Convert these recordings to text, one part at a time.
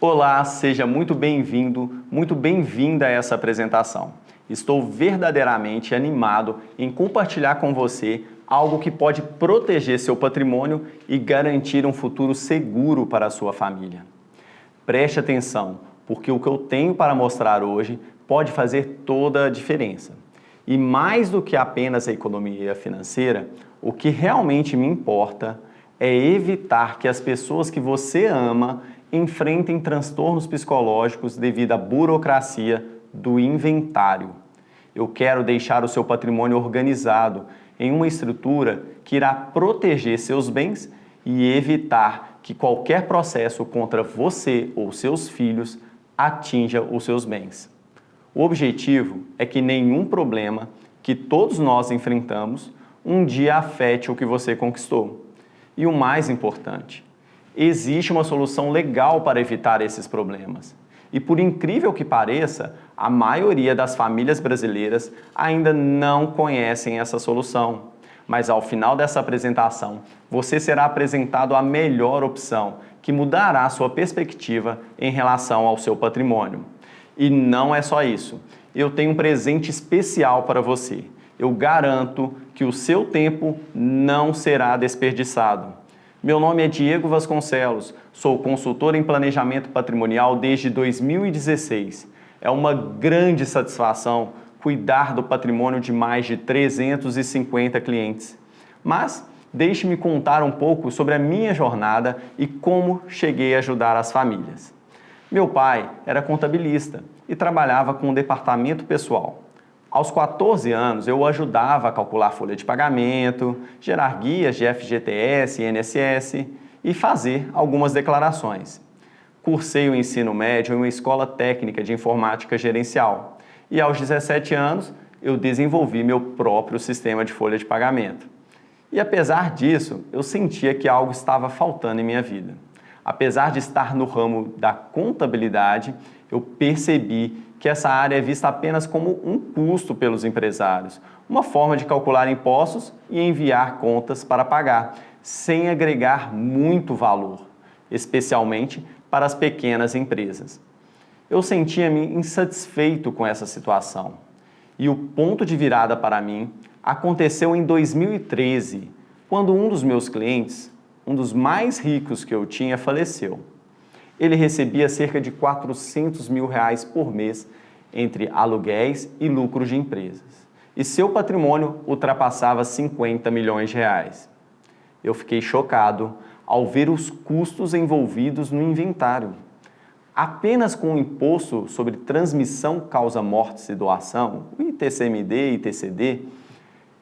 Olá, seja muito bem-vindo, muito bem-vinda a essa apresentação. Estou verdadeiramente animado em compartilhar com você algo que pode proteger seu patrimônio e garantir um futuro seguro para a sua família. Preste atenção, porque o que eu tenho para mostrar hoje pode fazer toda a diferença. E mais do que apenas a economia financeira, o que realmente me importa é evitar que as pessoas que você ama enfrentem transtornos psicológicos devido à burocracia do inventário. Eu quero deixar o seu patrimônio organizado em uma estrutura que irá proteger seus bens e evitar que qualquer processo contra você ou seus filhos atinja os seus bens. O objetivo é que nenhum problema que todos nós enfrentamos um dia afete o que você conquistou. E o mais importante, existe uma solução legal para evitar esses problemas. E por incrível que pareça, a maioria das famílias brasileiras ainda não conhecem essa solução. Mas ao final dessa apresentação, você será apresentado a melhor opção, que mudará a sua perspectiva em relação ao seu patrimônio. E não é só isso. Eu tenho um presente especial para você. Eu garanto que o seu tempo não será desperdiçado. Meu nome é Diego Vasconcelos, sou consultor em planejamento patrimonial desde 2016. É uma grande satisfação cuidar do patrimônio de mais de 350 clientes. Mas deixe-me contar um pouco sobre a minha jornada e como cheguei a ajudar as famílias. Meu pai era contabilista e trabalhava com o departamento pessoal. Aos 14 anos, eu o ajudava a calcular folha de pagamento, gerar guias de FGTS e INSS e fazer algumas declarações. Cursei o ensino médio em uma escola técnica de informática gerencial e aos 17 anos eu desenvolvi meu próprio sistema de folha de pagamento. E apesar disso, eu sentia que algo estava faltando em minha vida. Apesar de estar no ramo da contabilidade, eu percebi que essa área é vista apenas como um custo pelos empresários, uma forma de calcular impostos e enviar contas para pagar, sem agregar muito valor, especialmente para as pequenas empresas. Eu sentia-me insatisfeito com essa situação. E o ponto de virada para mim aconteceu em 2013, quando um dos meus clientes, um dos mais ricos que eu tinha, faleceu. Ele recebia cerca de R$400 mil por mês entre aluguéis e lucros de empresas. E seu patrimônio ultrapassava 50 milhões de reais. Eu fiquei chocado ao ver os custos envolvidos no inventário. Apenas com o imposto sobre transmissão, causa mortes e doação, o ITCMD e ITCD,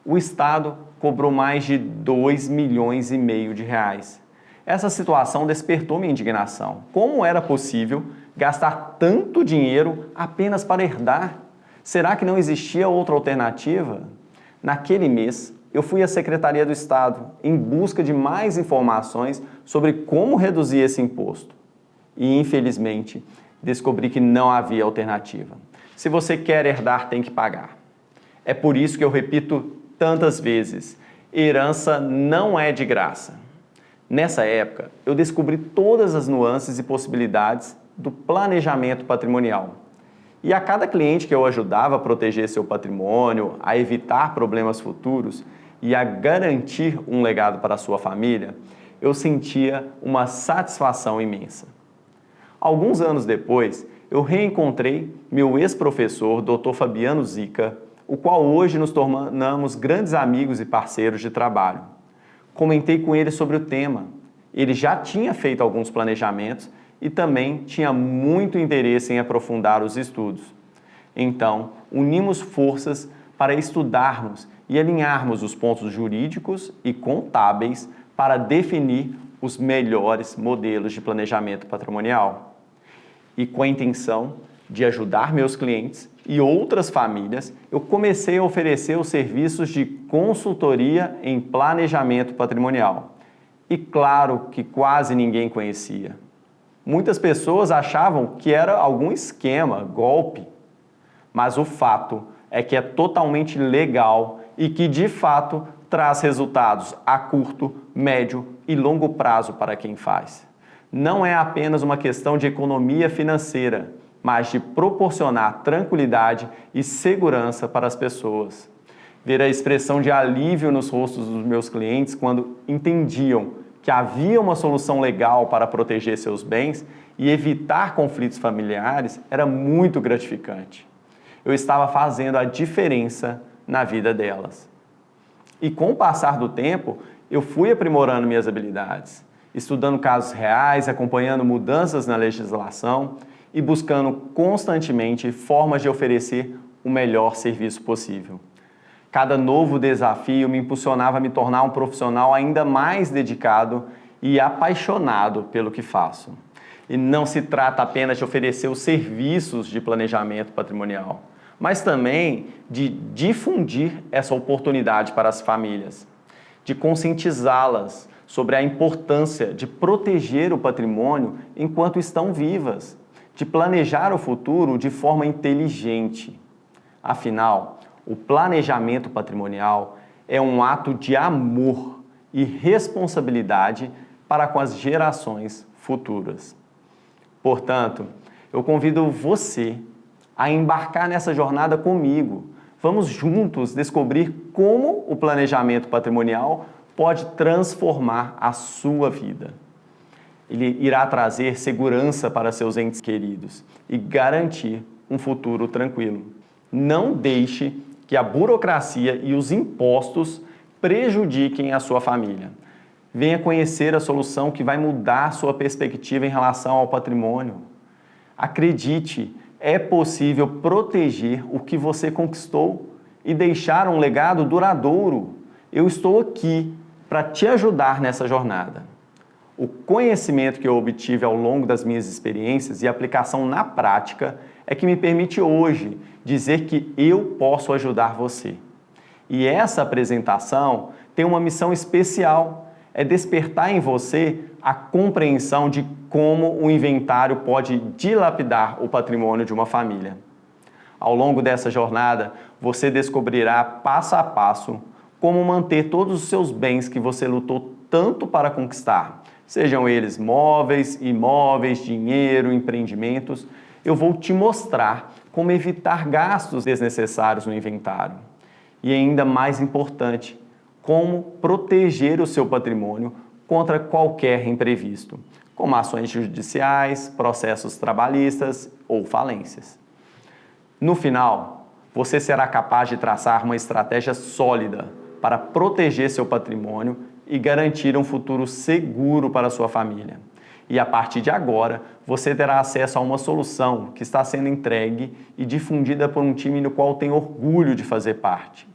o Estado cobrou mais de 2,5 milhões de reais. Essa situação despertou minha indignação. Como era possível gastar tanto dinheiro apenas para herdar? Será que não existia outra alternativa? Naquele mês, eu fui à Secretaria do Estado em busca de mais informações sobre como reduzir esse imposto. E, infelizmente, descobri que não havia alternativa. Se você quer herdar, tem que pagar. É por isso que eu repito tantas vezes: herança não é de graça. Nessa época, eu descobri todas as nuances e possibilidades do planejamento patrimonial. E a cada cliente que eu ajudava a proteger seu patrimônio, a evitar problemas futuros e a garantir um legado para a sua família, eu sentia uma satisfação imensa. Alguns anos depois, eu reencontrei meu ex-professor, Dr. Fabiano Zica, o qual hoje nos tornamos grandes amigos e parceiros de trabalho. Comentei com ele sobre o tema. Ele já tinha feito alguns planejamentos e também tinha muito interesse em aprofundar os estudos. Então, unimos forças para estudarmos e alinharmos os pontos jurídicos e contábeis para definir os melhores modelos de planejamento patrimonial. E com a intenção de ajudar meus clientes e outras famílias, eu comecei a oferecer os serviços de consultoria em planejamento patrimonial. E claro que quase ninguém conhecia. Muitas pessoas achavam que era algum esquema, golpe. Mas o fato é que é totalmente legal e que, de fato, traz resultados a curto, médio e longo prazo para quem faz. Não é apenas uma questão de economia financeira, mas de proporcionar tranquilidade e segurança para as pessoas. Ver a expressão de alívio nos rostos dos meus clientes quando entendiam que havia uma solução legal para proteger seus bens e evitar conflitos familiares era muito gratificante. Eu estava fazendo a diferença na vida delas. E com o passar do tempo, eu fui aprimorando minhas habilidades, estudando casos reais, acompanhando mudanças na legislação e buscando constantemente formas de oferecer o melhor serviço possível. Cada novo desafio me impulsionava a me tornar um profissional ainda mais dedicado e apaixonado pelo que faço. E não se trata apenas de oferecer os serviços de planejamento patrimonial, mas também de difundir essa oportunidade para as famílias, de conscientizá-las sobre a importância de proteger o patrimônio enquanto estão vivas, de planejar o futuro de forma inteligente. Afinal, o planejamento patrimonial é um ato de amor e responsabilidade para com as gerações futuras. Portanto, eu convido você a embarcar nessa jornada comigo. Vamos juntos descobrir como o planejamento patrimonial pode transformar a sua vida. Ele irá trazer segurança para seus entes queridos e garantir um futuro tranquilo. Não deixe que a burocracia e os impostos prejudiquem a sua família. Venha conhecer a solução que vai mudar sua perspectiva em relação ao patrimônio. Acredite, é possível proteger o que você conquistou e deixar um legado duradouro. Eu estou aqui para te ajudar nessa jornada. O conhecimento que eu obtive ao longo das minhas experiências e aplicação na prática é que me permite hoje dizer que eu posso ajudar você. E essa apresentação tem uma missão especial, é despertar em você a compreensão de como o inventário pode dilapidar o patrimônio de uma família. Ao longo dessa jornada, você descobrirá passo a passo como manter todos os seus bens que você lutou tanto para conquistar, sejam eles móveis, imóveis, dinheiro, empreendimentos. Eu vou te mostrar como evitar gastos desnecessários no inventário. E ainda mais importante, como proteger o seu patrimônio contra qualquer imprevisto, como ações judiciais, processos trabalhistas ou falências. No final, você será capaz de traçar uma estratégia sólida para proteger seu patrimônio e garantir um futuro seguro para sua família. E a partir de agora, você terá acesso a uma solução que está sendo entregue e difundida por um time no qual tem orgulho de fazer parte.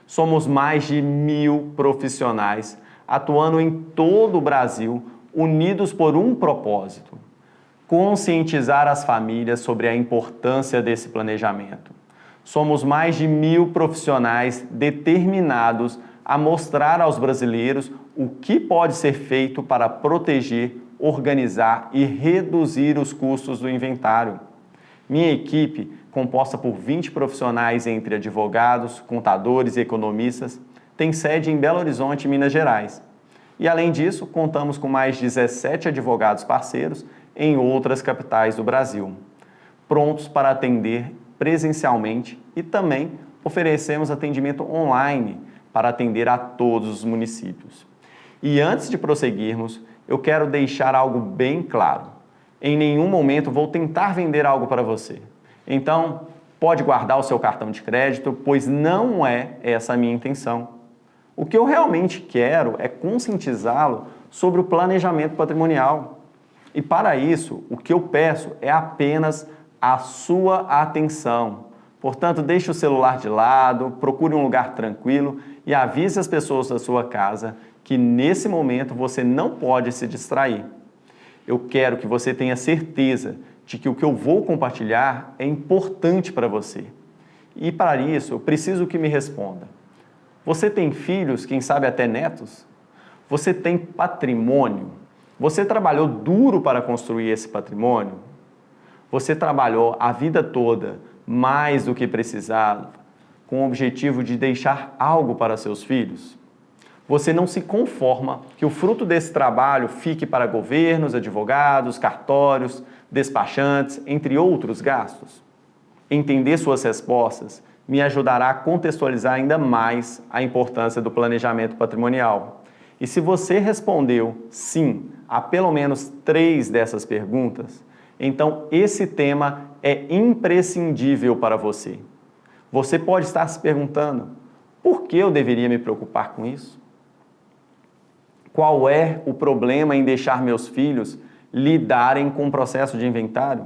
Somos mais de 1.000 profissionais atuando em todo o Brasil, unidos por um propósito: conscientizar as famílias sobre a importância desse planejamento. Somos mais de 1.000 profissionais determinados a mostrar aos brasileiros o que pode ser feito para proteger, organizar e reduzir os custos do inventário. Minha equipe, composta por 20 profissionais entre advogados, contadores e economistas, tem sede em Belo Horizonte, Minas Gerais. E, além disso, contamos com mais 17 advogados parceiros em outras capitais do Brasil, prontos para atender presencialmente, e também oferecemos atendimento online para atender a todos os municípios. E antes de prosseguirmos, eu quero deixar algo bem claro. Em nenhum momento vou tentar vender algo para você. Então, pode guardar o seu cartão de crédito, pois não é essa a minha intenção. O que eu realmente quero é conscientizá-lo sobre o planejamento patrimonial. E para isso, o que eu peço é apenas a sua atenção. Portanto, deixe o celular de lado, procure um lugar tranquilo e avise as pessoas da sua casa que nesse momento você não pode se distrair. Eu quero que você tenha certeza de que o que eu vou compartilhar é importante para você. E para isso, eu preciso que me responda. Você tem filhos, quem sabe até netos? Você tem patrimônio? Você trabalhou duro para construir esse patrimônio? Você trabalhou a vida toda mais do que precisava, com o objetivo de deixar algo para seus filhos? você não se conforma que o fruto desse trabalho fique para governos, advogados, cartórios, despachantes, entre outros gastos? Entender suas respostas me ajudará a contextualizar ainda mais a importância do planejamento patrimonial. E se você respondeu sim a pelo menos 3 dessas perguntas, então esse tema é imprescindível para você. Você pode estar se perguntando: por que eu deveria me preocupar com isso? Qual é o problema em deixar meus filhos lidarem com o processo de inventário?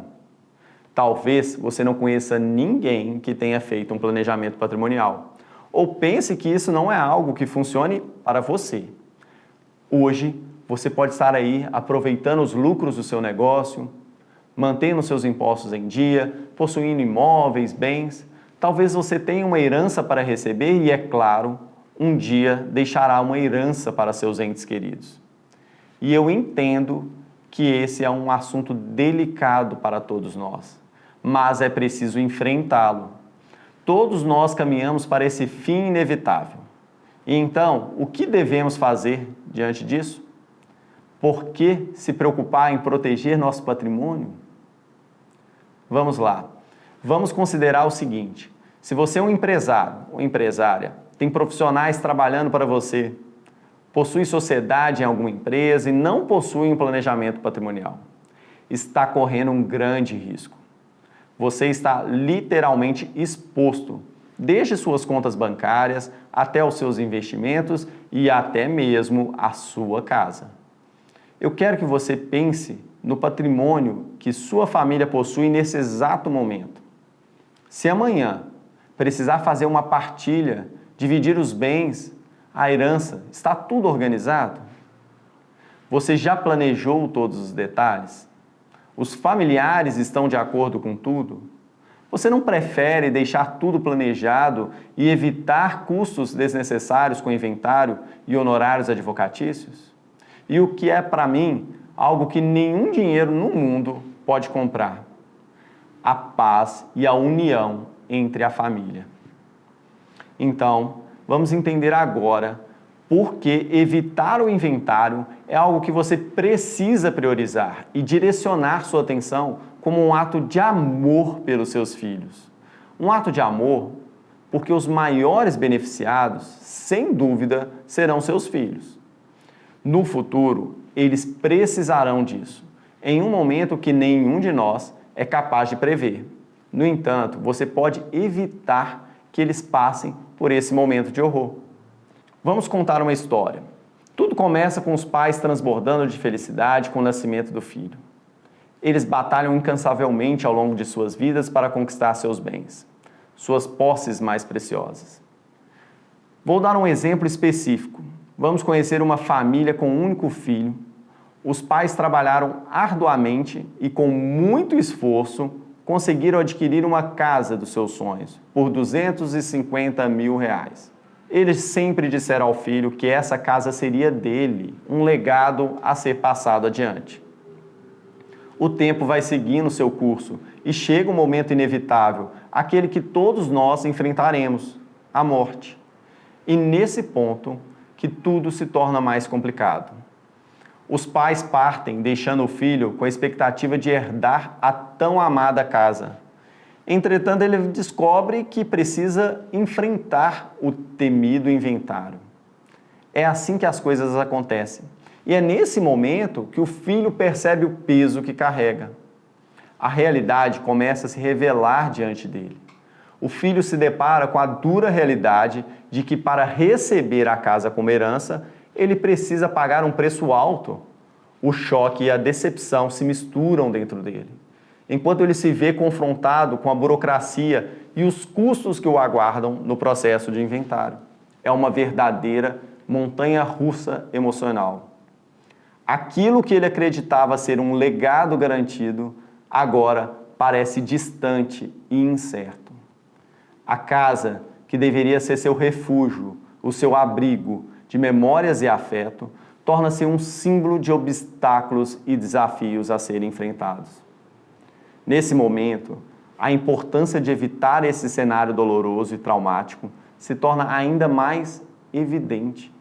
Talvez você não conheça ninguém que tenha feito um planejamento patrimonial, ou pense que isso não é algo que funcione para você. Hoje, você pode estar aí aproveitando os lucros do seu negócio, mantendo seus impostos em dia, possuindo imóveis, bens. Talvez você tenha uma herança para receber e, é claro, um dia deixará uma herança para seus entes queridos. E eu entendo que esse é um assunto delicado para todos nós, mas é preciso enfrentá-lo. Todos nós caminhamos para esse fim inevitável. E então, o que devemos fazer diante disso? Por que se preocupar em proteger nosso patrimônio? Vamos lá. Vamos considerar o seguinte: se você é um empresário ou empresária, tem profissionais trabalhando para você, possui sociedade em alguma empresa e não possui um planejamento patrimonial, está correndo um grande risco. Você está literalmente exposto, desde suas contas bancárias até os seus investimentos e até mesmo a sua casa. Eu quero que você pense no patrimônio que sua família possui nesse exato momento. Se amanhã precisar fazer uma partilha, dividir os bens, a herança, está tudo organizado? Você já planejou todos os detalhes? Os familiares estão de acordo com tudo? Você não prefere deixar tudo planejado e evitar custos desnecessários com inventário e honorários advocatícios? E o que é, para mim, algo que nenhum dinheiro no mundo pode comprar: a paz e a união entre a família. Então, vamos entender agora por que evitar o inventário é algo que você precisa priorizar e direcionar sua atenção como um ato de amor pelos seus filhos. Um ato de amor porque os maiores beneficiados, sem dúvida, serão seus filhos. No futuro, eles precisarão disso, em um momento que nenhum de nós é capaz de prever. No entanto, você pode evitar que eles passem por esse momento de horror. Vamos contar uma história. Tudo começa com os pais transbordando de felicidade com o nascimento do filho. Eles batalham incansavelmente ao longo de suas vidas para conquistar seus bens, suas posses mais preciosas. Vou dar um exemplo específico. Vamos conhecer uma família com um único filho. Os pais trabalharam arduamente e com muito esforço conseguiram adquirir uma casa dos seus sonhos por R$250 mil. Eles sempre disseram ao filho que essa casa seria dele, um legado a ser passado adiante. O tempo vai seguindo seu curso e chega um momento inevitável, aquele que todos nós enfrentaremos, a morte. E nesse ponto que tudo se torna mais complicado. Os pais partem, deixando o filho com a expectativa de herdar a tão amada casa. Entretanto, ele descobre que precisa enfrentar o temido inventário. É assim que as coisas acontecem. E é nesse momento que o filho percebe o peso que carrega. A realidade começa a se revelar diante dele. O filho se depara com a dura realidade de que, para receber a casa como herança, ele precisa pagar um preço alto. O choque e a decepção se misturam dentro dele, enquanto ele se vê confrontado com a burocracia e os custos que o aguardam no processo de inventário. É uma verdadeira montanha-russa emocional. Aquilo que ele acreditava ser um legado garantido, agora parece distante e incerto. A casa, que deveria ser seu refúgio, o seu abrigo de memórias e afeto, torna-se um símbolo de obstáculos e desafios a serem enfrentados. Nesse momento, a importância de evitar esse cenário doloroso e traumático se torna ainda mais evidente.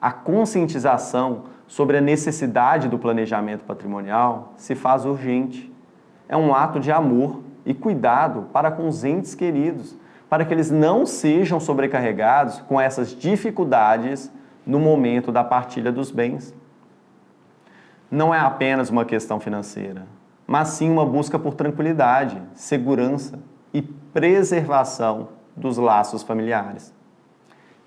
a conscientização sobre a necessidade do planejamento patrimonial se faz urgente. É um ato de amor e cuidado para com os entes queridos, para que eles não sejam sobrecarregados com essas dificuldades no momento da partilha dos bens. Não é apenas uma questão financeira, mas sim uma busca por tranquilidade, segurança e preservação dos laços familiares.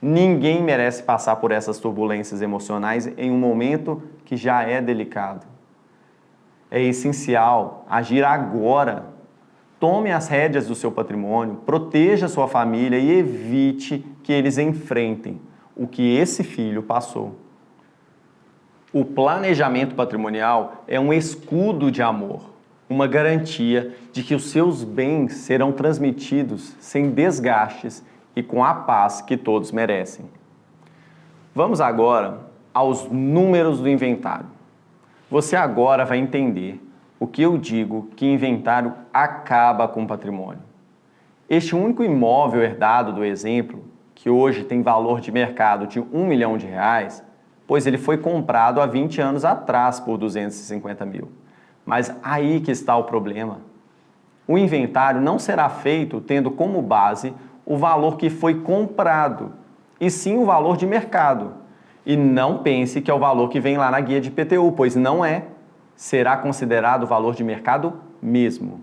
Ninguém merece passar por essas turbulências emocionais em um momento que já é delicado. É essencial agir agora. Tome as rédeas do seu patrimônio, proteja sua família e evite que eles enfrentem o que esse filho passou. O planejamento patrimonial é um escudo de amor, uma garantia de que os seus bens serão transmitidos sem desgastes e com a paz que todos merecem. Vamos agora aos números do inventário. Você agora vai entender o que eu digo que inventário acaba com o patrimônio. Este único imóvel herdado do exemplo, que hoje tem valor de mercado de R$ 1 milhão, pois ele foi comprado há 20 anos atrás por 250 mil. Mas aí que está o problema. O inventário não será feito tendo como base o valor que foi comprado, e sim o valor de mercado. E não pense que é o valor que vem lá na guia de IPTU, pois não é. Será considerado o valor de mercado mesmo.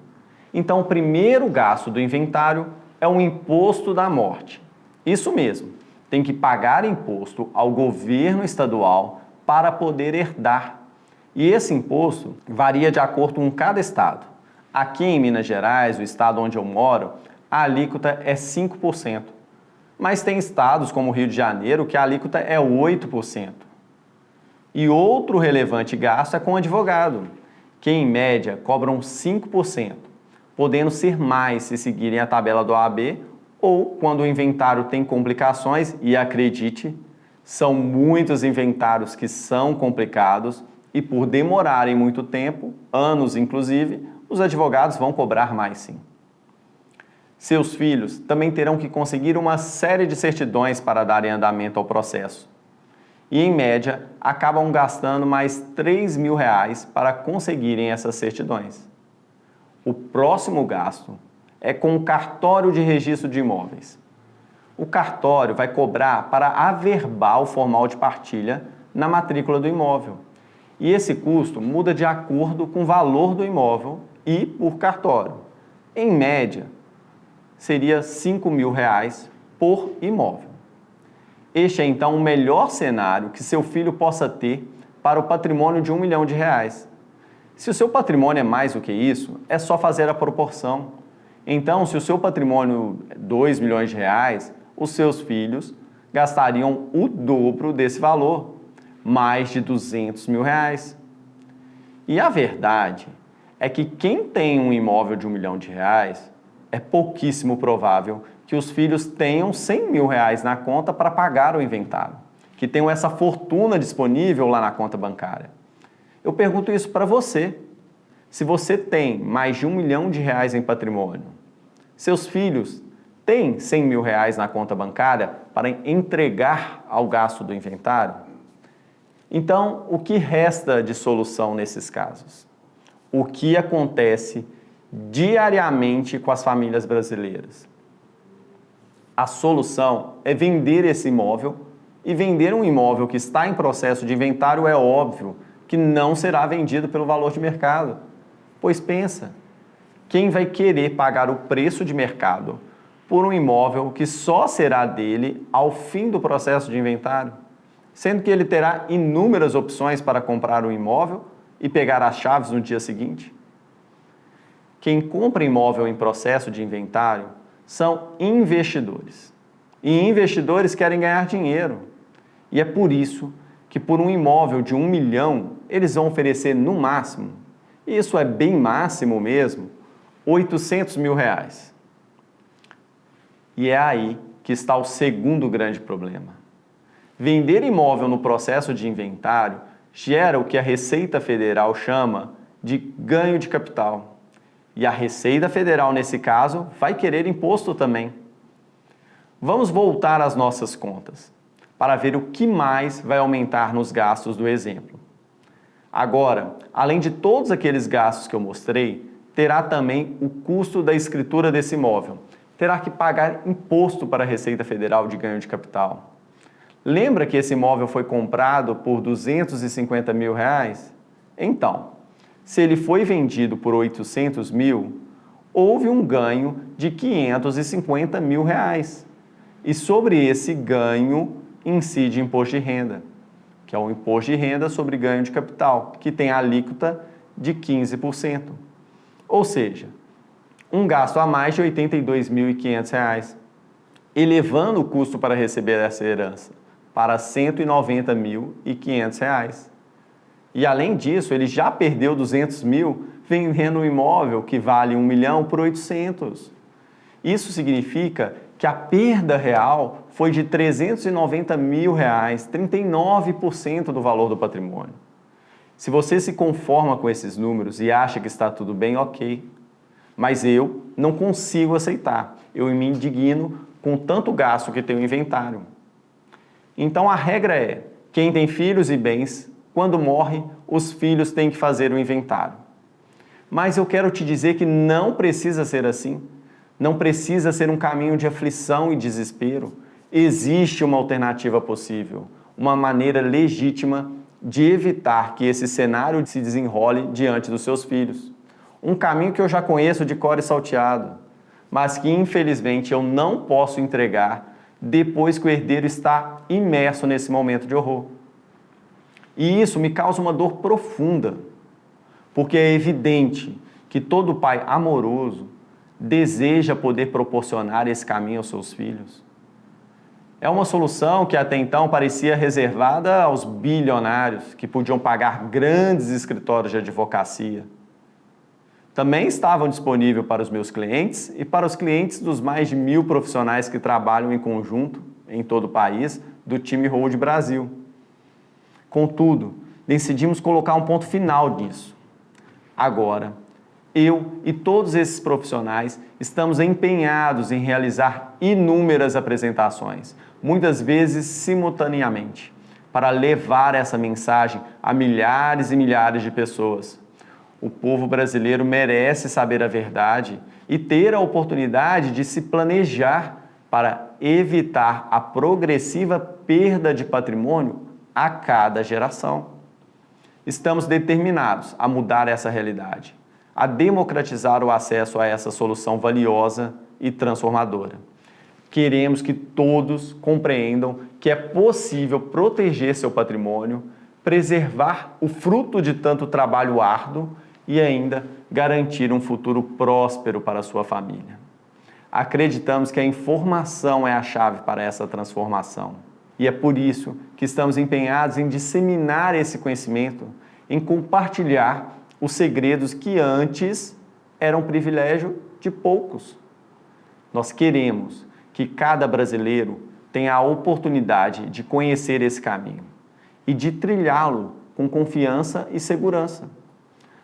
Então, o primeiro gasto do inventário é o imposto da morte. Isso mesmo, tem que pagar imposto ao governo estadual para poder herdar. E esse imposto varia de acordo com cada estado. Aqui em Minas Gerais, o estado onde eu moro, a alíquota é 5%. Mas tem estados como o Rio de Janeiro que a alíquota é 8%. E outro relevante gasto é com advogado, que em média cobram 5%, podendo ser mais se seguirem a tabela do OAB ou quando o inventário tem complicações, e acredite, são muitos inventários que são complicados e por demorarem muito tempo, anos inclusive, os advogados vão cobrar mais sim. Seus filhos também terão que conseguir uma série de certidões para darem andamento ao processo. E, em média, acabam gastando mais R$ 3 mil para conseguirem essas certidões. O próximo gasto é com o cartório de registro de imóveis. O cartório vai cobrar para averbar o formal de partilha na matrícula do imóvel. E esse custo muda de acordo com o valor do imóvel e por cartório. Em média, seria R$ 5 mil por imóvel. Este é então o melhor cenário que seu filho possa ter para o patrimônio de R$ 1 milhão. Se o seu patrimônio é mais do que isso, é só fazer a proporção. Então, se o seu patrimônio é R$ 2 milhões, os seus filhos gastariam o dobro desse valor, mais de R$ 200 mil. E a verdade é que quem tem um imóvel de R$ 1 milhão, é pouquíssimo provável que os filhos tenham R$ 100 mil na conta para pagar o inventário, que tenham essa fortuna disponível lá na conta bancária. Eu pergunto isso para você. Se você tem mais de R$ 1 milhão em patrimônio, seus filhos têm R$ 100 mil na conta bancária para entregar ao gasto do inventário? Então, o que resta de solução nesses casos? O que acontece diariamente com as famílias brasileiras? A solução é vender esse imóvel, e vender um imóvel que está em processo de inventário é óbvio que não será vendido pelo valor de mercado. Pois pensa, quem vai querer pagar o preço de mercado por um imóvel que só será dele ao fim do processo de inventário? Sendo que ele terá inúmeras opções para comprar um imóvel e pegar as chaves no dia seguinte? Quem compra imóvel em processo de inventário são investidores. E investidores querem ganhar dinheiro. E é por isso que por um imóvel de R$ 1 milhão, eles vão oferecer no máximo, e isso é bem máximo mesmo, R$ 800 mil. E é aí que está o segundo grande problema. Vender imóvel no processo de inventário gera o que a Receita Federal chama de ganho de capital. E a Receita Federal, nesse caso, vai querer imposto também. Vamos voltar às nossas contas. para ver o que mais vai aumentar nos gastos do exemplo. Agora, além de todos aqueles gastos que eu mostrei, terá também o custo da escritura desse imóvel. Terá que pagar imposto para a Receita Federal de ganho de capital. Lembra que esse imóvel foi comprado por R$250 mil? Então, se ele foi vendido por 800 mil, houve um ganho de R$550 mil. E sobre esse ganho incide imposto de renda, que é o imposto de renda sobre ganho de capital, que tem a alíquota de 15%. Ou seja, um gasto a mais de R$ 82.500, elevando o custo para receber essa herança para R$ 190.500. E além disso, ele já perdeu 200 mil vendendo um imóvel que vale 1 milhão por 800. Isso significa que a perda real foi de R$ 390 mil, 39% do valor do patrimônio. Se você se conforma com esses números e acha que está tudo bem, ok. Mas eu não consigo aceitar. Eu me indigno com tanto gasto que tem o inventário. Então a regra é, quem tem filhos e bens, quando morre, os filhos têm que fazer o inventário. Mas eu quero te dizer que não precisa ser assim. Não precisa ser um caminho de aflição e desespero. Existe uma alternativa possível, uma maneira legítima de evitar que esse cenário se desenrole diante dos seus filhos. Um caminho que eu já conheço de cor e salteado, mas que infelizmente eu não posso entregar depois que o herdeiro está imerso nesse momento de horror. E isso me causa uma dor profunda, porque é evidente que todo pai amoroso deseja poder proporcionar esse caminho aos seus filhos. É uma solução que até então parecia reservada aos bilionários, que podiam pagar grandes escritórios de advocacia. Também estavam disponíveis para os meus clientes e para os clientes dos mais de 1.000 profissionais que trabalham em conjunto em todo o país do time Hold Brasil. Contudo, decidimos colocar um ponto final nisso. Agora, eu e todos esses profissionais estamos empenhados em realizar inúmeras apresentações, muitas vezes simultaneamente, para levar essa mensagem a milhares e milhares de pessoas. O povo brasileiro merece saber a verdade e ter a oportunidade de se planejar para evitar a progressiva perda de patrimônio a cada geração. Estamos determinados a mudar essa realidade, a democratizar o acesso a essa solução valiosa e transformadora. Queremos que todos compreendam que é possível proteger seu patrimônio, preservar o fruto de tanto trabalho árduo e ainda garantir um futuro próspero para a sua família. Acreditamos que a informação é a chave para essa transformação. E é por isso que estamos empenhados em disseminar esse conhecimento, em compartilhar os segredos que antes eram privilégio de poucos. Nós queremos que cada brasileiro tenha a oportunidade de conhecer esse caminho e de trilhá-lo com confiança e segurança.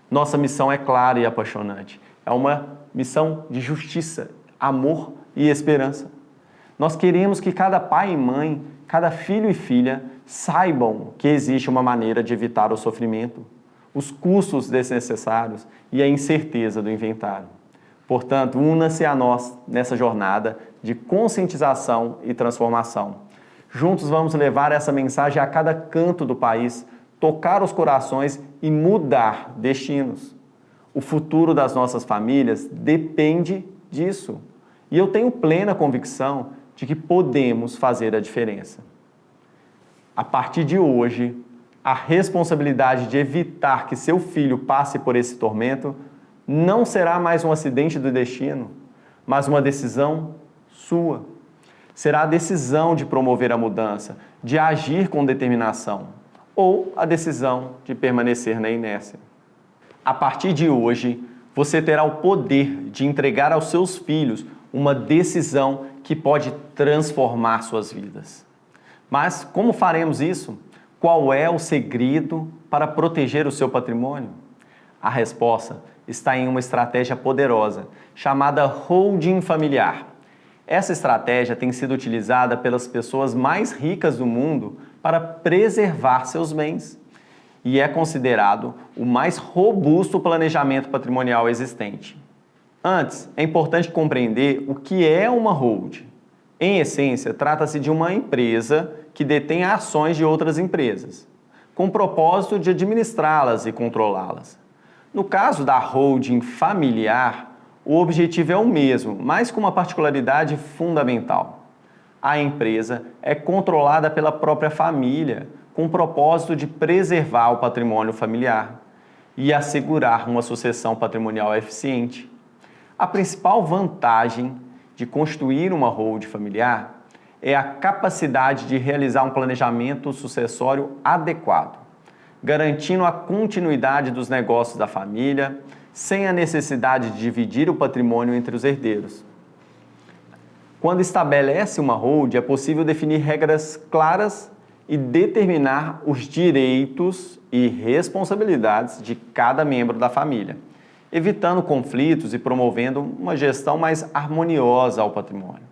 Nossa missão é clara e apaixonante. É uma missão de justiça, amor e esperança. Nós queremos que cada pai e mãe, cada filho e filha saibam que existe uma maneira de evitar o sofrimento, os custos desnecessários e a incerteza do inventário. Portanto, una-se a nós nessa jornada de conscientização e transformação. Juntos vamos levar essa mensagem a cada canto do país, tocar os corações e mudar destinos. O futuro das nossas famílias depende disso. E eu tenho plena convicção de que podemos fazer a diferença. A partir de hoje, a responsabilidade de evitar que seu filho passe por esse tormento não será mais um acidente do destino, mas uma decisão sua. Será a decisão de promover a mudança, de agir com determinação, ou a decisão de permanecer na inércia. A partir de hoje, você terá o poder de entregar aos seus filhos uma decisão que pode transformar suas vidas. Mas como faremos isso? Qual é o segredo para proteger o seu patrimônio? A resposta está em uma estratégia poderosa, chamada holding familiar. Essa estratégia tem sido utilizada pelas pessoas mais ricas do mundo para preservar seus bens e é considerado o mais robusto planejamento patrimonial existente. Antes, é importante compreender o que é uma holding. Em essência, trata-se de uma empresa que detém ações de outras empresas, com o propósito de administrá-las e controlá-las. No caso da holding familiar, o objetivo é o mesmo, mas com uma particularidade fundamental. A empresa é controlada pela própria família, com o propósito de preservar o patrimônio familiar e assegurar uma sucessão patrimonial eficiente. A principal vantagem de construir uma holding familiar é a capacidade de realizar um planejamento sucessório adequado, garantindo a continuidade dos negócios da família, sem a necessidade de dividir o patrimônio entre os herdeiros. Quando estabelece uma holding, é possível definir regras claras e determinar os direitos e responsabilidades de cada membro da família, evitando conflitos e promovendo uma gestão mais harmoniosa ao patrimônio.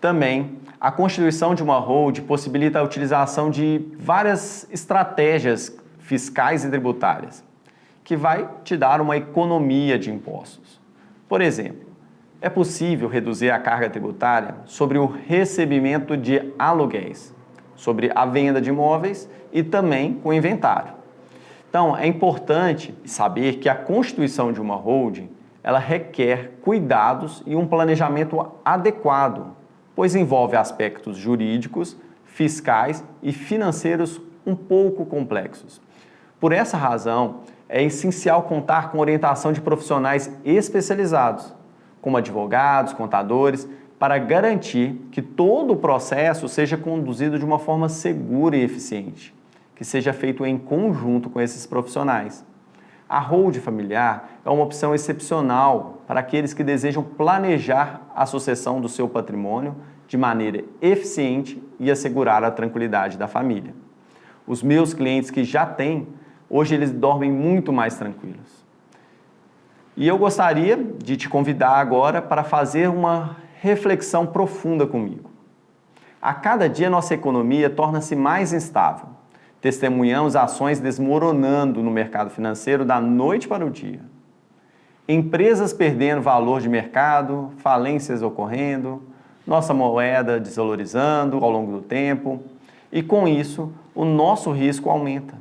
Também, a constituição de uma holding possibilita a utilização de várias estratégias fiscais e tributárias, que vai te dar uma economia de impostos. Por exemplo, é possível reduzir a carga tributária sobre o recebimento de aluguéis, sobre a venda de imóveis e também com o inventário. Então, é importante saber que a constituição de uma holding, ela requer cuidados e um planejamento adequado, pois envolve aspectos jurídicos, fiscais e financeiros um pouco complexos. Por essa razão, é essencial contar com orientação de profissionais especializados, como advogados, contadores, para garantir que todo o processo seja conduzido de uma forma segura e eficiente, que seja feito em conjunto com esses profissionais. A holding familiar é uma opção excepcional para aqueles que desejam planejar a sucessão do seu patrimônio de maneira eficiente e assegurar a tranquilidade da família. Os meus clientes que já têm, hoje eles dormem muito mais tranquilos. E eu gostaria de te convidar agora para fazer uma reflexão profunda comigo. A cada dia nossa economia torna-se mais instável. Testemunhamos ações desmoronando no mercado financeiro da noite para o dia. Empresas perdendo valor de mercado, falências ocorrendo, nossa moeda desvalorizando ao longo do tempo e, com isso, o nosso risco aumenta.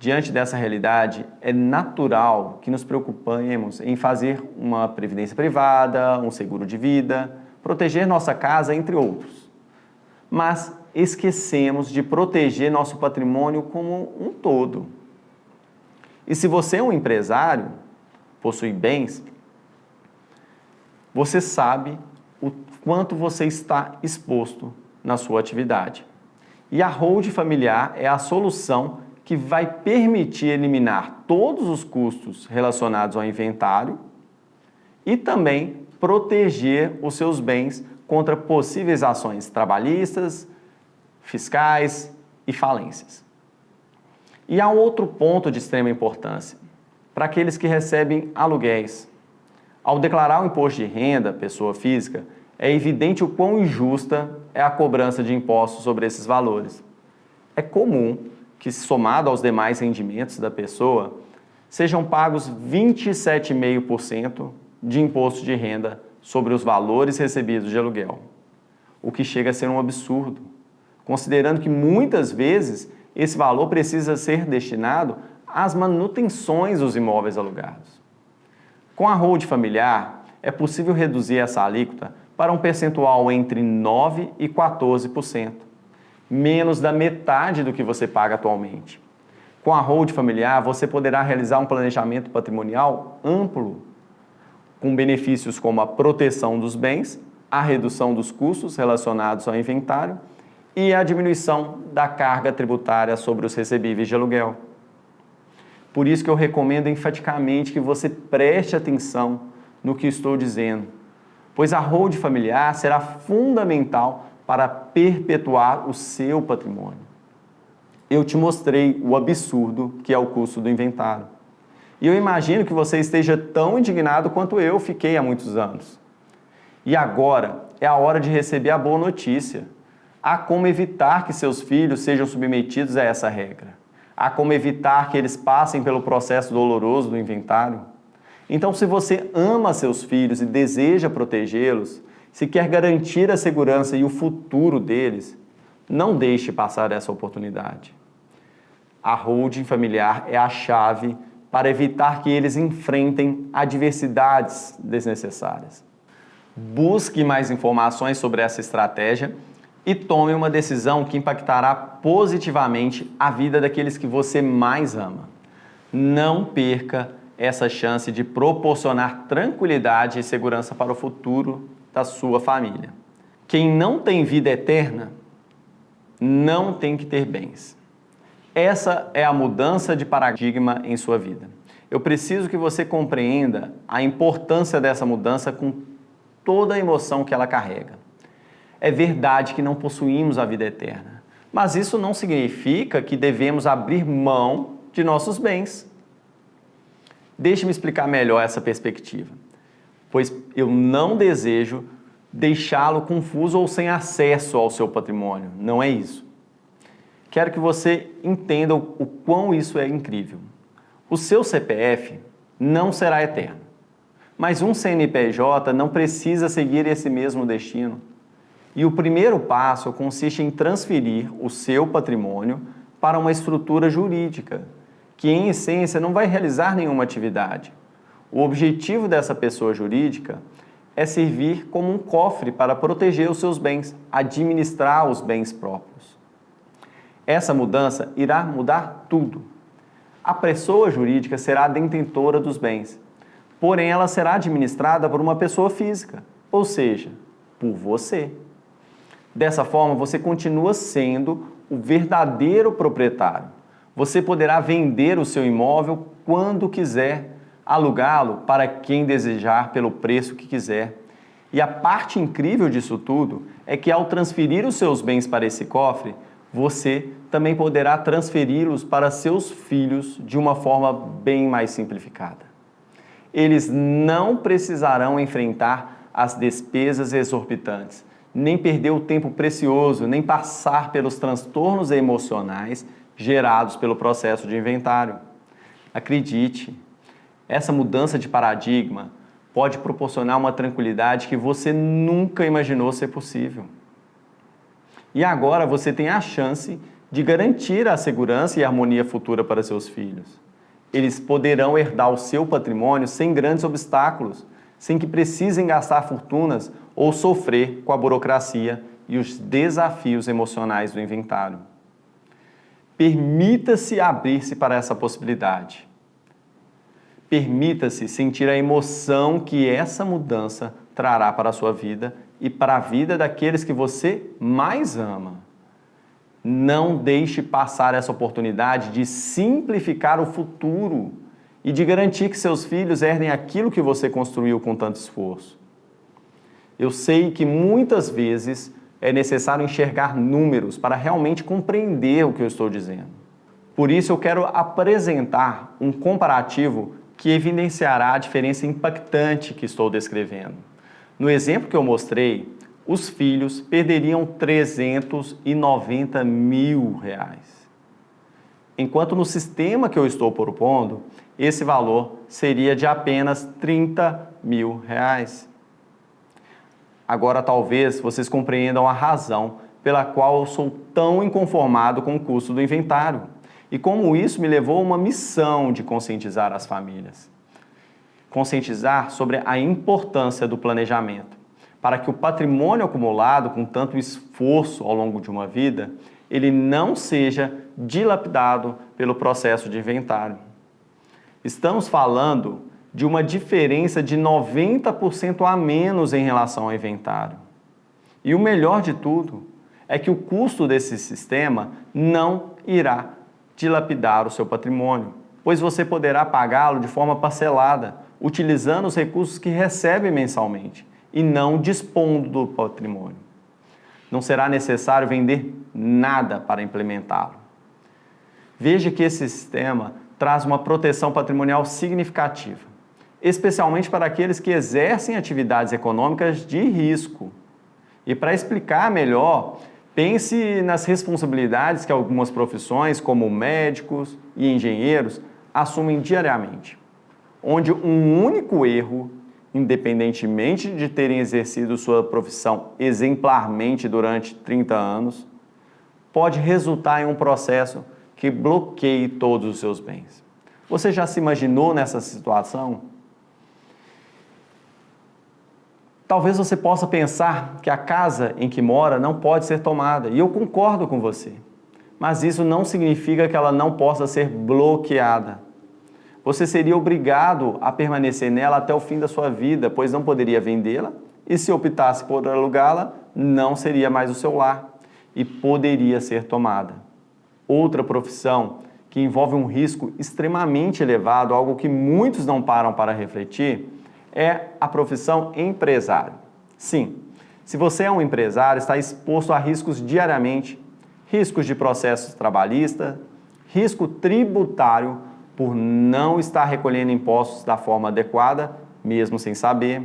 Diante dessa realidade, é natural que nos preocupemos em fazer uma previdência privada, um seguro de vida, proteger nossa casa, entre outros. Mas esquecemos de proteger nosso patrimônio como um todo. E se você é um empresário, possui bens, você sabe o quanto você está exposto na sua atividade. E a holding familiar é a solução que vai permitir eliminar todos os custos relacionados ao inventário e também proteger os seus bens contra possíveis ações trabalhistas, fiscais e falências. E há outro ponto de extrema importância, para aqueles que recebem aluguéis. Ao declarar o imposto de renda, pessoa física, é evidente o quão injusta é a cobrança de impostos sobre esses valores. É comum que, somado aos demais rendimentos da pessoa, sejam pagos 27,5% de imposto de renda sobre os valores recebidos de aluguel, o que chega a ser um absurdo, considerando que muitas vezes esse valor precisa ser destinado às manutenções dos imóveis alugados. Com a holding familiar, é possível reduzir essa alíquota para um percentual entre 9% e 14%, menos da metade do que você paga atualmente. Com a holding familiar, você poderá realizar um planejamento patrimonial amplo, com benefícios como a proteção dos bens, a redução dos custos relacionados ao inventário e a diminuição da carga tributária sobre os recebíveis de aluguel. Por isso que eu recomendo enfaticamente que você preste atenção no que estou dizendo, pois a holding familiar será fundamental para perpetuar o seu patrimônio. Eu te mostrei o absurdo que é o custo do inventário. E eu imagino que você esteja tão indignado quanto eu fiquei há muitos anos. E agora é a hora de receber a boa notícia. Há como evitar que seus filhos sejam submetidos a essa regra. Há como evitar que eles passem pelo processo doloroso do inventário. Então, se você ama seus filhos e deseja protegê-los, se quer garantir a segurança e o futuro deles, não deixe passar essa oportunidade. A holding familiar é a chave para evitar que eles enfrentem adversidades desnecessárias. Busque mais informações sobre essa estratégia e tome uma decisão que impactará positivamente a vida daqueles que você mais ama. Não perca essa chance de proporcionar tranquilidade e segurança para o futuro da sua família. Quem não tem vida eterna não tem que ter bens. Essa é a mudança de paradigma em sua vida. Eu preciso que você compreenda a importância dessa mudança com toda a emoção que ela carrega. É verdade que não possuímos a vida eterna, mas isso não significa que devemos abrir mão de nossos bens. Deixe-me explicar melhor essa perspectiva, pois eu não desejo deixá-lo confuso ou sem acesso ao seu patrimônio. Não é isso. Quero que você entenda o quão isso é incrível. O seu CPF não será eterno, mas um CNPJ não precisa seguir esse mesmo destino. E o primeiro passo consiste em transferir o seu patrimônio para uma estrutura jurídica, que em essência não vai realizar nenhuma atividade. O objetivo dessa pessoa jurídica é servir como um cofre para proteger os seus bens, administrar os bens próprios. Essa mudança irá mudar tudo. A pessoa jurídica será a detentora dos bens, porém ela será administrada por uma pessoa física, ou seja, por você. Dessa forma, você continua sendo o verdadeiro proprietário. Você poderá vender o seu imóvel quando quiser, alugá-lo para quem desejar pelo preço que quiser. E a parte incrível disso tudo é que ao transferir os seus bens para esse cofre, você também poderá transferi-los para seus filhos de uma forma bem mais simplificada. Eles não precisarão enfrentar as despesas exorbitantes, nem perder o tempo precioso, nem passar pelos transtornos emocionais gerados pelo processo de inventário. Acredite, essa mudança de paradigma pode proporcionar uma tranquilidade que você nunca imaginou ser possível. E agora você tem a chance de garantir a segurança e a harmonia futura para seus filhos. Eles poderão herdar o seu patrimônio sem grandes obstáculos, sem que precisem gastar fortunas ou sofrer com a burocracia e os desafios emocionais do inventário. Permita-se abrir-se para essa possibilidade. Permita-se sentir a emoção que essa mudança trará para a sua vida e para a vida daqueles que você mais ama. Não deixe passar essa oportunidade de simplificar o futuro e de garantir que seus filhos herdem aquilo que você construiu com tanto esforço. Eu sei que muitas vezes é necessário enxergar números para realmente compreender o que eu estou dizendo. Por isso eu quero apresentar um comparativo que evidenciará a diferença impactante que estou descrevendo. No exemplo que eu mostrei, os filhos perderiam R$390 mil. Enquanto no sistema que eu estou propondo, esse valor seria de apenas R$30 mil. Agora talvez vocês compreendam a razão pela qual eu sou tão inconformado com o custo do inventário e como isso me levou a uma missão de conscientizar as famílias. Conscientizar sobre a importância do planejamento, para que o patrimônio acumulado com tanto esforço ao longo de uma vida, ele não seja dilapidado pelo processo de inventário. Estamos falando de uma diferença de 90% a menos em relação ao inventário. E o melhor de tudo é que o custo desse sistema não irá dilapidar o seu patrimônio, pois você poderá pagá-lo de forma parcelada, utilizando os recursos que recebe mensalmente e não dispondo do patrimônio. Não será necessário vender nada para implementá-lo. Veja que esse sistema traz uma proteção patrimonial significativa. especialmente para aqueles que exercem atividades econômicas de risco. E para explicar melhor, pense nas responsabilidades que algumas profissões, como médicos e engenheiros, assumem diariamente, onde um único erro, independentemente de terem exercido sua profissão exemplarmente durante 30 anos, pode resultar em um processo que bloqueie todos os seus bens. Você já se imaginou nessa situação? Talvez você possa pensar que a casa em que mora não pode ser tomada, e eu concordo com você. Mas isso não significa que ela não possa ser bloqueada. Você seria obrigado a permanecer nela até o fim da sua vida, pois não poderia vendê-la, e se optasse por alugá-la, não seria mais o seu lar, e poderia ser tomada. Outra profissão que envolve um risco extremamente elevado, algo que muitos não param para refletir, é a profissão empresário. Sim, se você é um empresário, está exposto a riscos diariamente, riscos de processos trabalhistas, risco tributário por não estar recolhendo impostos da forma adequada, mesmo sem saber,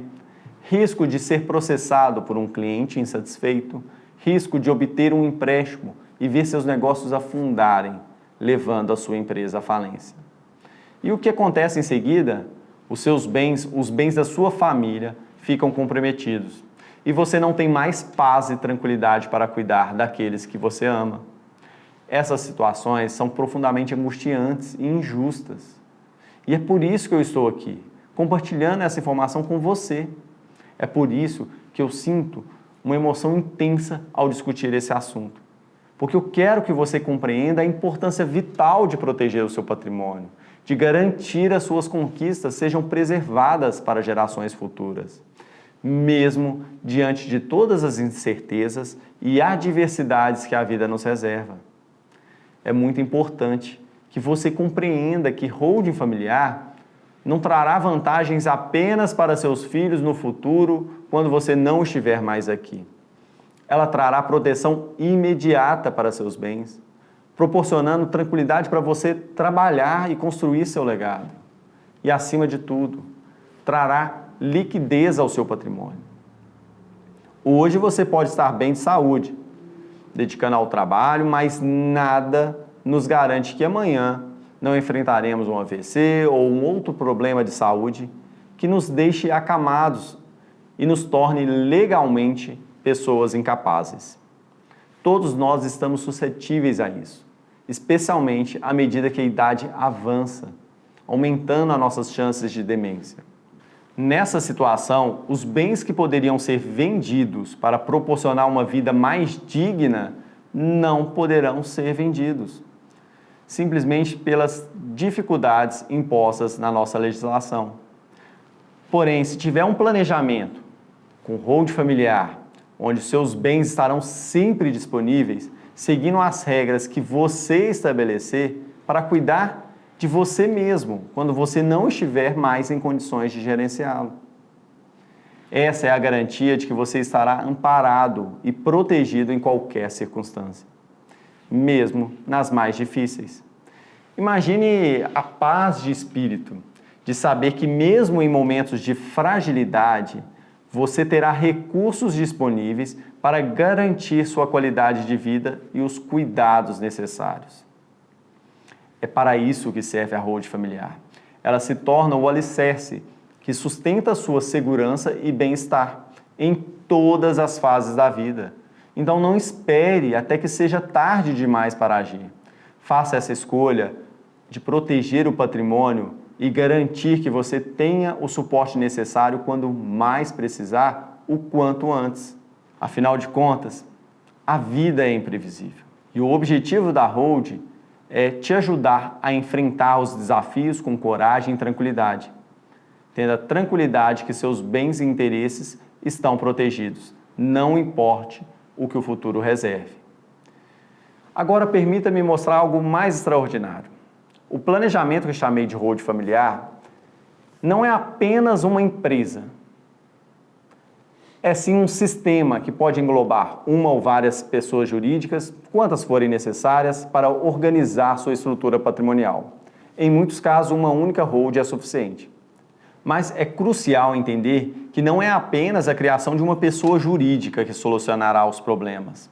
risco de ser processado por um cliente insatisfeito, risco de obter um empréstimo e ver seus negócios afundarem, levando a sua empresa à falência. E o que acontece em seguida? Os seus bens, os bens da sua família ficam comprometidos e você não tem mais paz e tranquilidade para cuidar daqueles que você ama. Essas situações são profundamente angustiantes e injustas. E é por isso que eu estou aqui, compartilhando essa informação com você. É por isso que eu sinto uma emoção intensa ao discutir esse assunto. Porque eu quero que você compreenda a importância vital de proteger o seu patrimônio, de garantir as suas conquistas sejam preservadas para gerações futuras, mesmo diante de todas as incertezas e adversidades que a vida nos reserva. É muito importante que você compreenda que holding familiar não trará vantagens apenas para seus filhos no futuro, quando você não estiver mais aqui. Ela trará proteção imediata para seus bens, proporcionando tranquilidade para você trabalhar e construir seu legado. E, acima de tudo, trará liquidez ao seu patrimônio. Hoje você pode estar bem de saúde, dedicando ao trabalho, mas nada nos garante que amanhã não enfrentaremos um AVC ou um outro problema de saúde que nos deixe acamados e nos torne legalmente pessoas incapazes. Todos nós estamos suscetíveis a isso, especialmente à medida que a idade avança, aumentando as nossas chances de demência. Nessa situação, os bens que poderiam ser vendidos para proporcionar uma vida mais digna não poderão ser vendidos, simplesmente pelas dificuldades impostas na nossa legislação. Porém, se tiver um planejamento com holding familiar, onde seus bens estarão sempre disponíveis, seguindo as regras que você estabelecer para cuidar de você mesmo, quando você não estiver mais em condições de gerenciá-lo. Essa é a garantia de que você estará amparado e protegido em qualquer circunstância, mesmo nas mais difíceis. Imagine a paz de espírito, de saber que mesmo em momentos de fragilidade, você terá recursos disponíveis para garantir sua qualidade de vida e os cuidados necessários. É para isso que serve a holding familiar. Ela se torna o alicerce que sustenta sua segurança e bem-estar em todas as fases da vida. Então não espere até que seja tarde demais para agir. Faça essa escolha de proteger o patrimônio e garantir que você tenha o suporte necessário quando mais precisar, o quanto antes. Afinal de contas, a vida é imprevisível. E o objetivo da holding é te ajudar a enfrentar os desafios com coragem e tranquilidade, tendo a tranquilidade que seus bens e interesses estão protegidos, não importe o que o futuro reserve. Agora permita-me mostrar algo mais extraordinário. O planejamento que chamei de holding familiar não é apenas uma empresa, é sim um sistema que pode englobar uma ou várias pessoas jurídicas, quantas forem necessárias, para organizar sua estrutura patrimonial. Em muitos casos, uma única holding é suficiente. Mas é crucial entender que não é apenas a criação de uma pessoa jurídica que solucionará os problemas.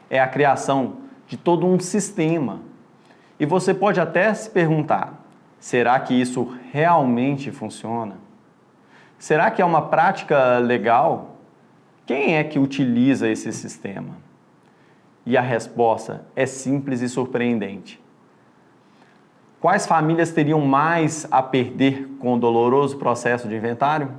É a criação de todo um sistema. E você pode até se perguntar, será que isso realmente funciona? Será que é uma prática legal? Quem é que utiliza esse sistema? E a resposta é simples e surpreendente. Quais famílias teriam mais a perder com o doloroso processo de inventário?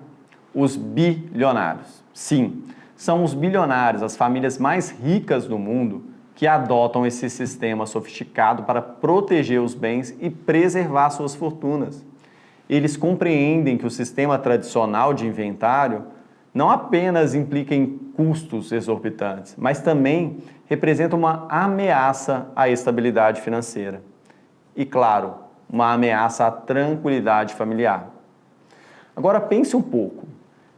Os bilionários. Sim, são os bilionários, as famílias mais ricas do mundo, que adotam esse sistema sofisticado para proteger os bens e preservar suas fortunas. Eles compreendem que o sistema tradicional de inventário não apenas implica em custos exorbitantes, mas também representa uma ameaça à estabilidade financeira. E, claro, uma ameaça à tranquilidade familiar. Agora pense um pouco.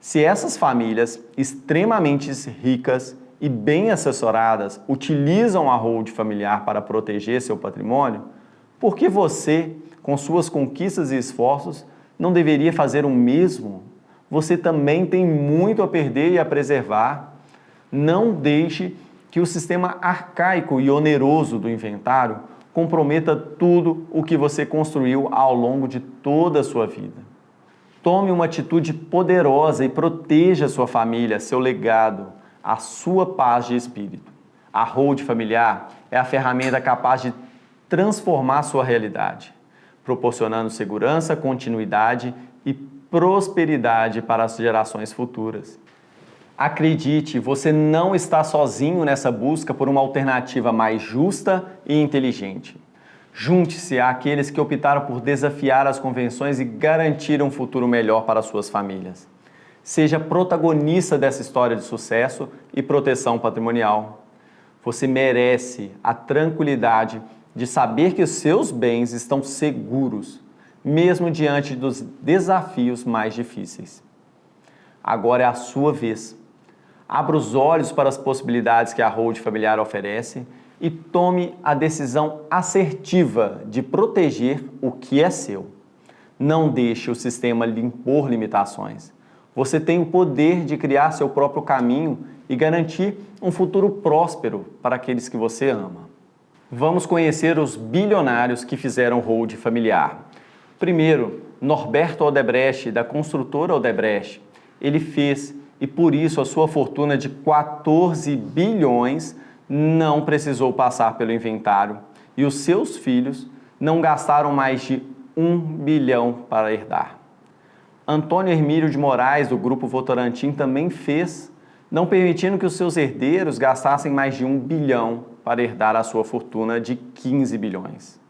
Se essas famílias extremamente ricas e bem assessoradas utilizam a holding familiar para proteger seu patrimônio, por que você, com suas conquistas e esforços, não deveria fazer o mesmo? Você também tem muito a perder e a preservar. Não deixe que o sistema arcaico e oneroso do inventário comprometa tudo o que você construiu ao longo de toda a sua vida. Tome uma atitude poderosa e proteja sua família, seu legado, a sua paz de espírito. A holding familiar é a ferramenta capaz de transformar sua realidade, proporcionando segurança, continuidade e prosperidade para as gerações futuras. Acredite, você não está sozinho nessa busca por uma alternativa mais justa e inteligente. Junte-se àqueles que optaram por desafiar as convenções e garantir um futuro melhor para suas famílias. Seja protagonista dessa história de sucesso e proteção patrimonial. Você merece a tranquilidade de saber que os seus bens estão seguros, mesmo diante dos desafios mais difíceis. Agora é a sua vez. Abra os olhos para as possibilidades que a holding familiar oferece e tome a decisão assertiva de proteger o que é seu. Não deixe o sistema lhe impor limitações. Você tem o poder de criar seu próprio caminho e garantir um futuro próspero para aqueles que você ama. Vamos conhecer os bilionários que fizeram holding familiar. Primeiro, Norberto Odebrecht, da construtora Odebrecht. Ele fez, e por isso a sua fortuna de 14 bilhões não precisou passar pelo inventário, e os seus filhos não gastaram mais de 1 bilhão para herdar. Antônio Hermílio de Moraes, do Grupo Votorantim, também fez, não permitindo que os seus herdeiros gastassem mais de 1 bilhão para herdar a sua fortuna de 15 bilhões.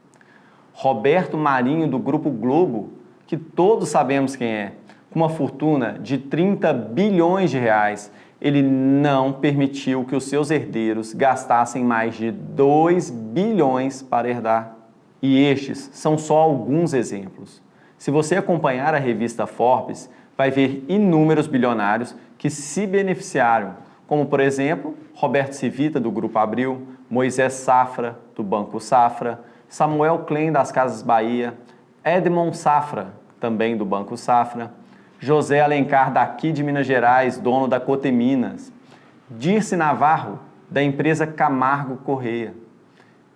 Roberto Marinho, do Grupo Globo, que todos sabemos quem é, com uma fortuna de 30 bilhões de reais, ele não permitiu que os seus herdeiros gastassem mais de 2 bilhões para herdar. E estes são só alguns exemplos. Se você acompanhar a revista Forbes, vai ver inúmeros bilionários que se beneficiaram, como, por exemplo, Roberto Civita, do Grupo Abril, Moisés Safra, do Banco Safra, Samuel Klein, das Casas Bahia, Edmond Safra, também do Banco Safra, José Alencar, daqui de Minas Gerais, dono da Coteminas, Dirce Navarro, da empresa Camargo Correia.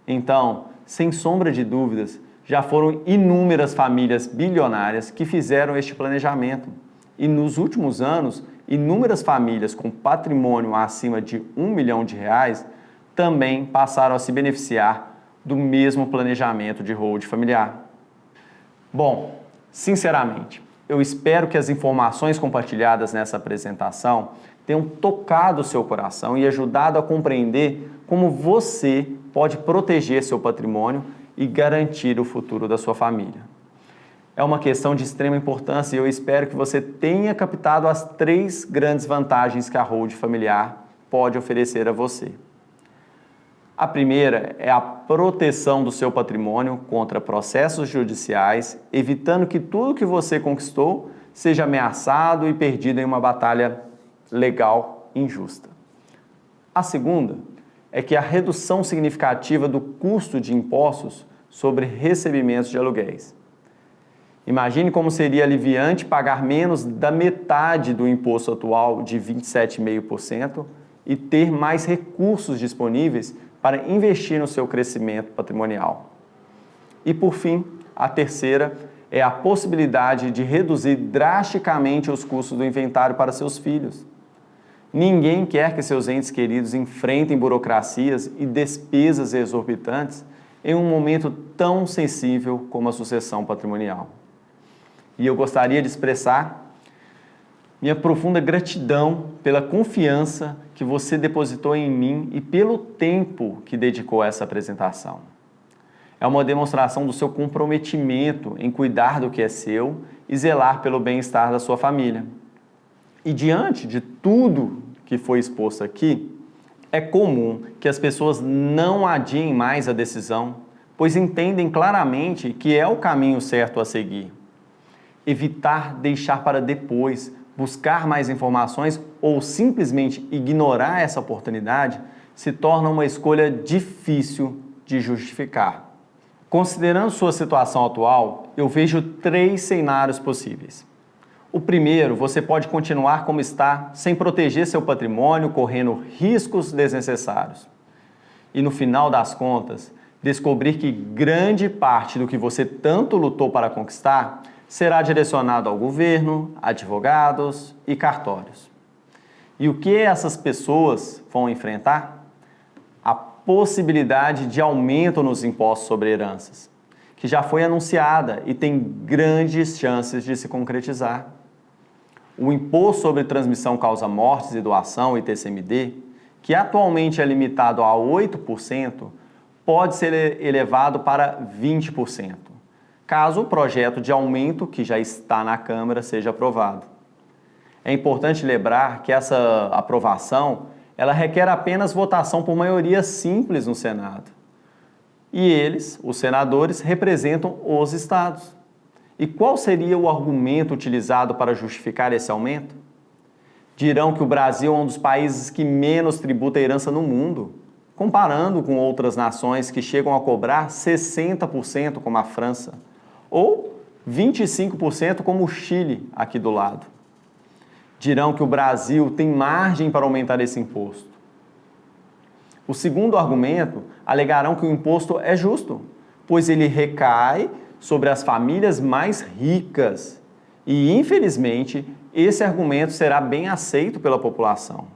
Então, sem sombra de dúvidas, já foram inúmeras famílias bilionárias que fizeram este planejamento. E nos últimos anos, inúmeras famílias com patrimônio acima de 1 milhão de reais também passaram a se beneficiar do mesmo planejamento de holding familiar. Bom, sinceramente, eu espero que as informações compartilhadas nessa apresentação tenham tocado o seu coração e ajudado a compreender como você pode proteger seu patrimônio e garantir o futuro da sua família. É uma questão de extrema importância e eu espero que você tenha captado as 3 grandes vantagens que a holding familiar pode oferecer a você. A primeira é a proteção do seu patrimônio contra processos judiciais, evitando que tudo que você conquistou seja ameaçado e perdido em uma batalha legal injusta. A segunda é que a redução significativa do custo de impostos sobre recebimentos de aluguéis. Imagine como seria aliviante pagar menos da metade do imposto atual de 27,5% e ter mais recursos disponíveis para investir no seu crescimento patrimonial. E por fim, a terceira é a possibilidade de reduzir drasticamente os custos do inventário para seus filhos. Ninguém quer que seus entes queridos enfrentem burocracias e despesas exorbitantes em um momento tão sensível como a sucessão patrimonial. E eu gostaria de expressar minha profunda gratidão pela confiança que você depositou em mim e pelo tempo que dedicou a essa apresentação. É uma demonstração do seu comprometimento em cuidar do que é seu e zelar pelo bem-estar da sua família. E diante de tudo que foi exposto aqui, é comum que as pessoas não adiem mais a decisão, pois entendem claramente que é o caminho certo a seguir. Evitar deixar para depois, buscar mais informações ou simplesmente ignorar essa oportunidade se torna uma escolha difícil de justificar. Considerando sua situação atual, eu vejo 3 cenários possíveis. O primeiro, você pode continuar como está, sem proteger seu patrimônio, correndo riscos desnecessários. E no final das contas, descobrir que grande parte do que você tanto lutou para conquistar será direcionado ao governo, advogados e cartórios. E o que essas pessoas vão enfrentar? A possibilidade de aumento nos impostos sobre heranças, que já foi anunciada e tem grandes chances de se concretizar. O Imposto sobre Transmissão Causa Mortes e Doação, ITCMD, que atualmente é limitado a 8%, pode ser elevado para 20%. Caso o projeto de aumento, que já está na Câmara, seja aprovado. É importante lembrar que essa aprovação ela requer apenas votação por maioria simples no Senado. E eles, os senadores, representam os estados. E qual seria o argumento utilizado para justificar esse aumento? Dirão que o Brasil é um dos países que menos tributa a herança no mundo, comparando com outras nações que chegam a cobrar 60% como a França, ou 25% como o Chile, aqui do lado. Dirão que o Brasil tem margem para aumentar esse imposto. O segundo argumento, alegarão que o imposto é justo, pois ele recai sobre as famílias mais ricas. E, infelizmente, esse argumento será bem aceito pela população.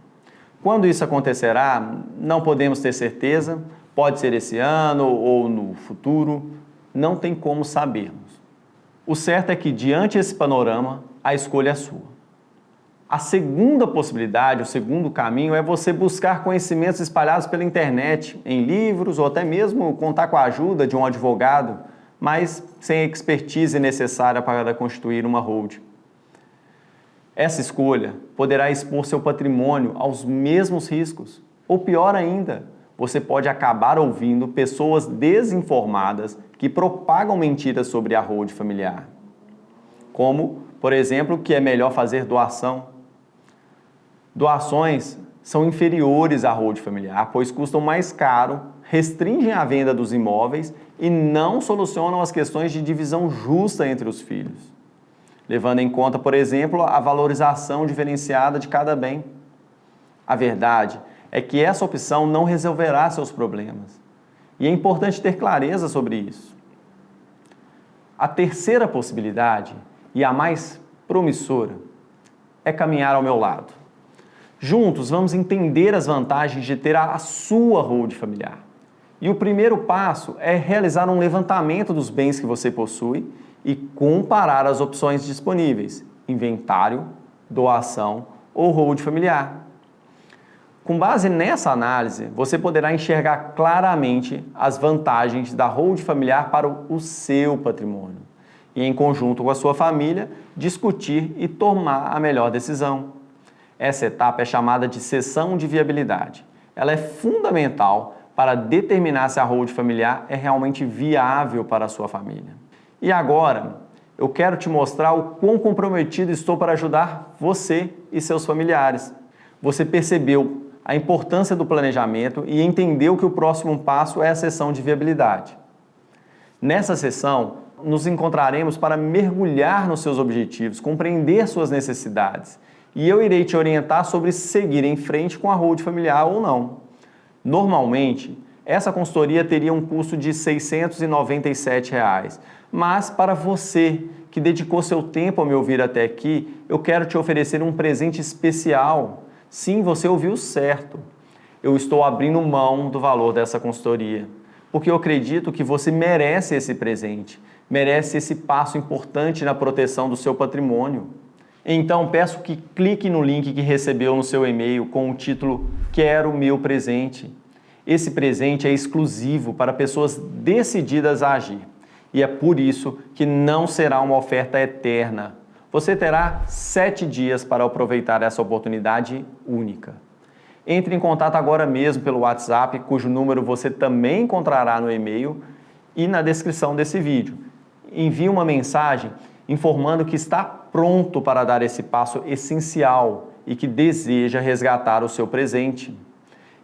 Quando isso acontecerá, não podemos ter certeza, pode ser esse ano ou no futuro, não tem como sabermos. O certo é que, diante desse panorama, a escolha é sua. A segunda possibilidade, o segundo caminho, é você buscar conhecimentos espalhados pela internet, em livros ou até mesmo contar com a ajuda de um advogado, mas sem a expertise necessária para constituir uma holding. Essa escolha poderá expor seu patrimônio aos mesmos riscos, ou pior ainda, você pode acabar ouvindo pessoas desinformadas que propagam mentiras sobre a holding familiar. Como, por exemplo, que é melhor fazer doação. Doações são inferiores à holding familiar, pois custam mais caro, restringem a venda dos imóveis e não solucionam as questões de divisão justa entre os filhos, levando em conta, por exemplo, a valorização diferenciada de cada bem. A verdade é que essa opção não resolverá seus problemas, e é importante ter clareza sobre isso. A terceira possibilidade, e a mais promissora, é caminhar ao meu lado. Juntos, vamos entender as vantagens de ter a sua holding familiar. E o primeiro passo é realizar um levantamento dos bens que você possui e comparar as opções disponíveis, inventário, doação ou holding familiar. Com base nessa análise, você poderá enxergar claramente as vantagens da holding familiar para o seu patrimônio e, em conjunto com a sua família, discutir e tomar a melhor decisão. Essa etapa é chamada de sessão de viabilidade. Ela é fundamental para determinar se a holding familiar é realmente viável para a sua família. E agora, eu quero te mostrar o quão comprometido estou para ajudar você e seus familiares. Você percebeu a importância do planejamento e entendeu que o próximo passo é a sessão de viabilidade. Nessa sessão, nos encontraremos para mergulhar nos seus objetivos, compreender suas necessidades. E eu irei te orientar sobre seguir em frente com a holding familiar ou não. Normalmente, essa consultoria teria um custo de R$ 697, mas para você que dedicou seu tempo a me ouvir até aqui, eu quero te oferecer um presente especial. Sim, você ouviu certo. Eu estou abrindo mão do valor dessa consultoria, porque eu acredito que você merece esse presente, merece esse passo importante na proteção do seu patrimônio. Então, peço que clique no link que recebeu no seu e-mail com o título Quero Meu Presente. Esse presente é exclusivo para pessoas decididas a agir. E é por isso que não será uma oferta eterna. Você terá 7 dias para aproveitar essa oportunidade única. Entre em contato agora mesmo pelo WhatsApp, cujo número você também encontrará no e-mail e na descrição desse vídeo. Envie uma mensagem informando que está pronto para dar esse passo essencial e que deseja resgatar o seu presente.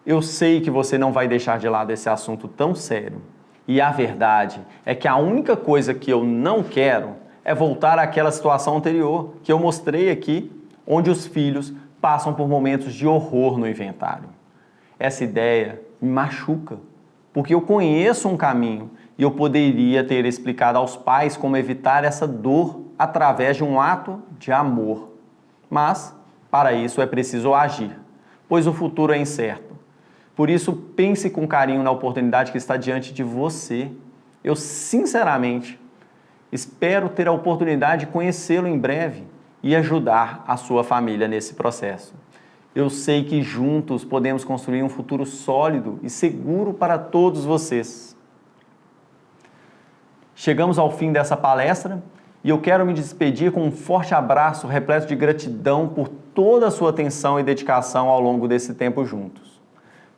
Eu sei que você não vai deixar de lado esse assunto tão sério. E a verdade é que a única coisa que eu não quero é voltar àquela situação anterior que eu mostrei aqui, onde os filhos passam por momentos de horror no inventário. Essa ideia me machuca, porque eu conheço um caminho e eu poderia ter explicado aos pais como evitar essa dor através de um ato de amor. Mas, para isso, é preciso agir, pois o futuro é incerto. Por isso, pense com carinho na oportunidade que está diante de você. Eu, sinceramente, espero ter a oportunidade de conhecê-lo em breve e ajudar a sua família nesse processo. Eu sei que juntos podemos construir um futuro sólido e seguro para todos vocês. Chegamos ao fim dessa palestra e eu quero me despedir com um forte abraço repleto de gratidão por toda a sua atenção e dedicação ao longo desse tempo juntos.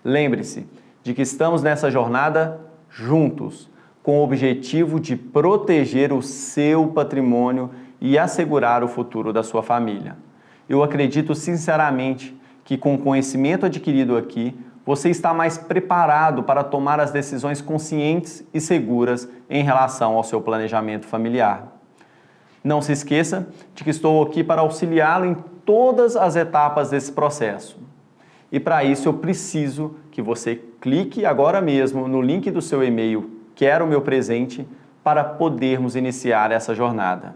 Lembre-se de que estamos nessa jornada juntos, com o objetivo de proteger o seu patrimônio e assegurar o futuro da sua família. Eu acredito sinceramente que com o conhecimento adquirido aqui, você está mais preparado para tomar as decisões conscientes e seguras em relação ao seu planejamento familiar. Não se esqueça de que estou aqui para auxiliá-lo em todas as etapas desse processo. E para isso eu preciso que você clique agora mesmo no link do seu e-mail Quero Meu Presente para podermos iniciar essa jornada.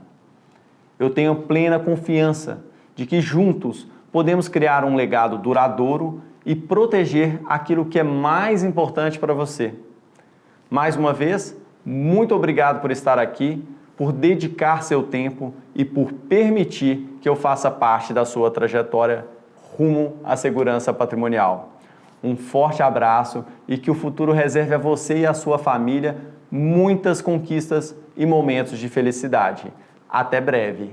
Eu tenho plena confiança de que juntos podemos criar um legado duradouro e proteger aquilo que é mais importante para você. Mais uma vez, muito obrigado por estar aqui, por dedicar seu tempo e por permitir que eu faça parte da sua trajetória rumo à segurança patrimonial. Um forte abraço e que o futuro reserve a você e a sua família muitas conquistas e momentos de felicidade. Até breve!